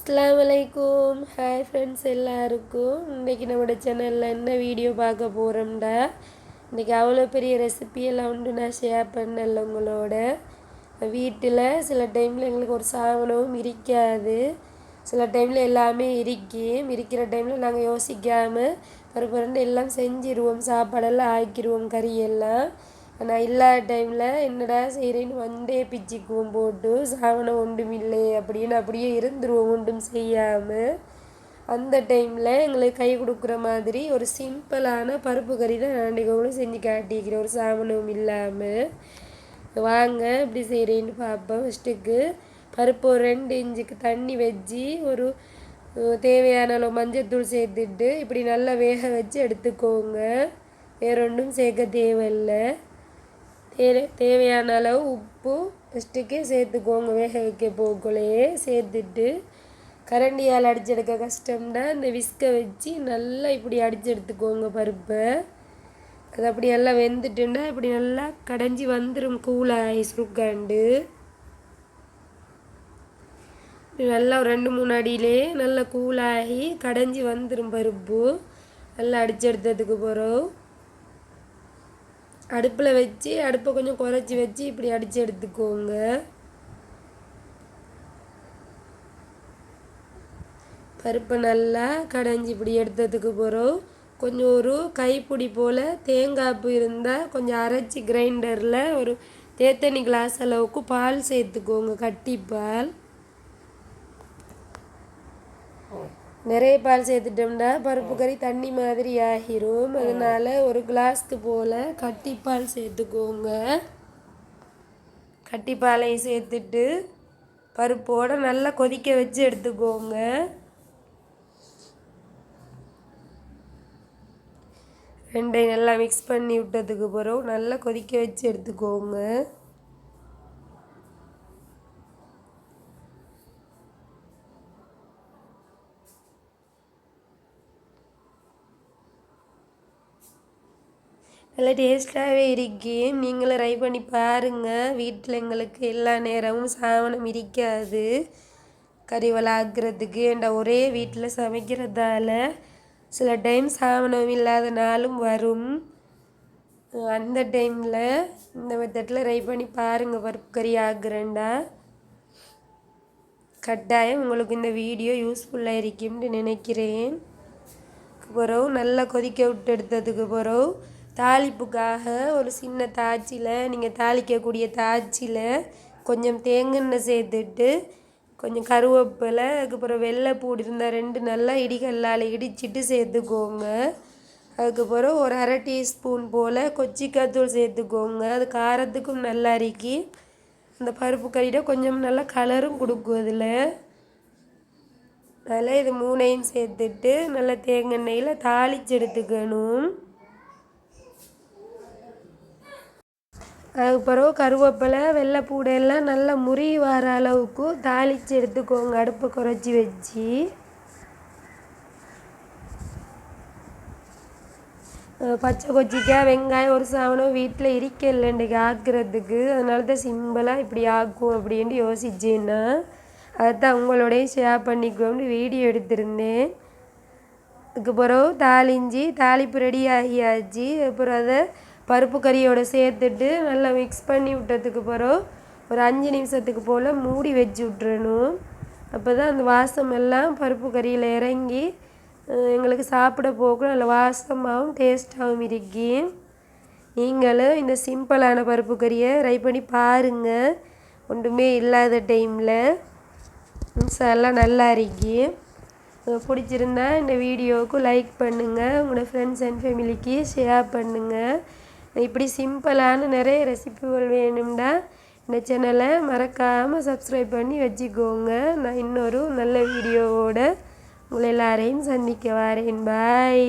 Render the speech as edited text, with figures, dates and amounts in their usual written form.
அஸ்ஸலாமு hi friends எல்லாருக்கும். இன்றைக்கி நம்மளோட சேனலில் என்ன வீடியோ பார்க்க போகிறோம்டா, இன்றைக்கி அவ்வளோ பெரிய ரெசிபியெல்லாம் உண்டு நான் ஷேர் பண்ணல உங்களோட. வீட்டில் சில டைமில் எங்களுக்கு ஒரு சாதனமும் இருக்காது, சில டைமில் எல்லாமே இருக்கிற டைமில் நாங்கள் யோசிக்காமல் பருப்பு எல்லாம் செஞ்சிடுவோம், சாப்பாடெல்லாம் ஆக்கிடுவோம், கறியெல்லாம். ஆனால் இல்லாத டைமில் என்னடா செய்கிறேன்னு வந்தே பிச்சுக்குவோம் போட்டு, சாவனம் ஒன்றும் இல்லை அப்படின்னு அப்படியே இருந்துருவோம் ஒன்றும் செய்யாமல். அந்த டைமில் எங்களுக்கு கை கொடுக்குற மாதிரி ஒரு சிம்பிளான பருப்பு கறி தான் நான் இன்றைக்கு செஞ்சு காட்டிக்கிறேன், ஒரு சாவனமும் இல்லாமல். வாங்க இப்படி செய்கிறேன்னு பார்ப்போம். ஃபஸ்ட்டுக்கு பருப்பு ஒரு 2 இன்ச்சுக்கு தண்ணி வச்சு ஒரு தேவையான அளவு மஞ்சத்தூள் சேர்த்துட்டு இப்படி நல்லா வேக வச்சு எடுத்துக்கோங்க. வேற ஒன்றும் சேர்க்க தேவையில்லை. தேவையான அளவு உப்பு ஃபஸ்ட்டுக்கே சேர்த்துக்கோங்க. வேக வைக்க போக்குள்ளேயே சேர்த்துட்டு, கரண்டியால் அடிச்செடுக்க கஷ்டம்னா இந்த விஸ்கை வச்சு நல்லா இப்படி அடித்து எடுத்துக்கோங்க பருப்பை. அது அப்படி எல்லாம் வெந்துட்டுன்னா இப்படி நல்லா கடைஞ்சி வந்துடும், கூலாகி சுருக்காண்டு நல்லா ஒரு 2-3 அடியிலே நல்லா கூலாகி கடைஞ்சி வந்துடும் பருப்பு. நல்லா அடித்து எடுத்ததுக்கு பிறகு அடுப்பில் வச்சு அடுப்பை கொஞ்சம் குறைச்சி வச்சு இப்படி அடித்து எடுத்துக்கோங்க. பருப்பை நல்லா கடைஞ்சி இப்படி எடுத்ததுக்கு பிறகு கொஞ்சம் ஒரு கைப்பிடி போல் தேங்காய்ப்பு இருந்தால் கொஞ்சம் அரைச்சி கிரைண்டரில் ஒரு தேத்தனி கிளாஸ் அளவுக்கு பால் சேர்த்துக்கோங்க, கட்டிப்பால். நிறைய பால் சேர்த்துட்டோம்னா பருப்பு கறி தண்ணி மாதிரி ஆகிரும். அதனால் ஒரு கிளாஸ்க்கு போல் கட்டிப்பால் சேர்த்துக்கோங்க. கட்டிப்பாலையும் சேர்த்துட்டு பருப்போடு நல்லா கொதிக்க வச்சு எடுத்துக்கோங்க. ரெண்டையும் நல்லா மிக்ஸ் பண்ணி விட்டதுக்கு பிறகு நல்லா கொதிக்க வச்சு எடுத்துக்கோங்க. நல்லா டேஸ்ட்டாகவே இருக்கும், நீங்களும் ட்ரை பண்ணி பாருங்கள். வீட்டில் எங்களுக்கு எல்லா நேரமும் சாவனம் இருக்காது கறி வளர்க்குறதுக்கு. என்ற ஒரே வீட்டில் சமைக்கிறதால சில டைம் சாவனம் இல்லாத நாளும் வரும். அந்த டைமில் இந்த மெத்தடில் ட்ரை பண்ணி பாருங்கள். பருப்பு கறி ஆக்குறேன்டா கட்டாயம் உங்களுக்கு இந்த வீடியோ யூஸ்ஃபுல்லாக இருக்கும்னு நினைக்கிறேன். பிறகு நல்லா கொதிக்க விட்டு எடுத்ததுக்கு பிறகு தாளிப்புக்காக ஒரு சின்ன தாச்சியில், நீங்கள் தாளிக்கக்கூடிய தாச்சியில் கொஞ்சம் தேங்காய் சேர்த்துட்டு கொஞ்சம் கருவேப்பிலை, அதுக்கப்புறம் வெள்ளைப்பூடி இருந்தால் 2 நல்லா இடிகல்லால் இடிச்சிட்டு சேர்த்துக்கோங்க. அதுக்கப்புறம் ஒரு 1/2 டீஸ்பூன் போல் கொச்சிக்காத்தூள் சேர்த்துக்கோங்க. அது காரத்துக்கும் நல்லா இருக்கி அந்த பருப்பு கறியிட கொஞ்சம் நல்லா கலரும் கொடுக்கும் அதில். அதில் இது 3ஐயும் சேர்த்துட்டு நல்லா தேங்காய் எண்ணெயில் தாளித்து எடுத்துக்கணும். அதுக்கப்புறம் கருவேப்பிலை வெள்ளைப்பூடையெல்லாம் நல்லா முறி வர அளவுக்கு தாளித்து எடுத்துக்கோங்க, அடுப்பை குறைச்சி வச்சு. பச்சை கொச்சிக்காய் வெங்காயம் ஒரு சாவனம் வீட்டில் இருக்கல இன்றைக்கி ஆக்குறதுக்கு, அதனால தான் சிம்பிளாக இப்படி ஆக்கும் அப்படின்ட்டு யோசிச்சேன்னா அதைத்தான் உங்களோடையும் ஷேர் பண்ணிக்கோன்னு வீடியோ எடுத்திருந்தேன். அதுக்கப்புறம் தாளிப்பு ரெடி ஆகியாச்சு. அப்புறம் அதை பருப்பு கறியோடு சேர்த்துட்டு நல்லா மிக்ஸ் பண்ணி விட்டதுக்கு பிறகு ஒரு 5 நிமிஷத்துக்கு போல் மூடி வச்சு விட்றணும். அப்போ தான் அந்த வாசம் எல்லாம் பருப்பு கறியில் இறங்கி எங்களுக்கு சாப்பிட போக நல்ல வாசமாகவும் டேஸ்ட்டாகவும் இருக்கும். நீங்களும் இந்த சிம்பிளான பருப்பு கறியை ட்ரை பண்ணி பாருங்கள், ஒன்றுமே இல்லாத டைமில். எல்லாம் நல்லா இருக்கும். பிடிச்சிருந்தா இந்த வீடியோவுக்கு லைக் பண்ணுங்கள், உங்களோட ஃப்ரெண்ட்ஸ் அண்ட் ஃபேமிலிக்கு ஷேர் பண்ணுங்கள். இப்படி சிம்பிளான நிறைய ரெசிபிகள் வேணும்னா இந்த சேனலை மறக்காமல் சப்ஸ்கிரைப் பண்ணி வச்சுக்கோங்க. நான் இன்னொரு நல்ல வீடியோவோடு உங்களை எல்லாரையும் சந்திக்க வரேன். பாய்.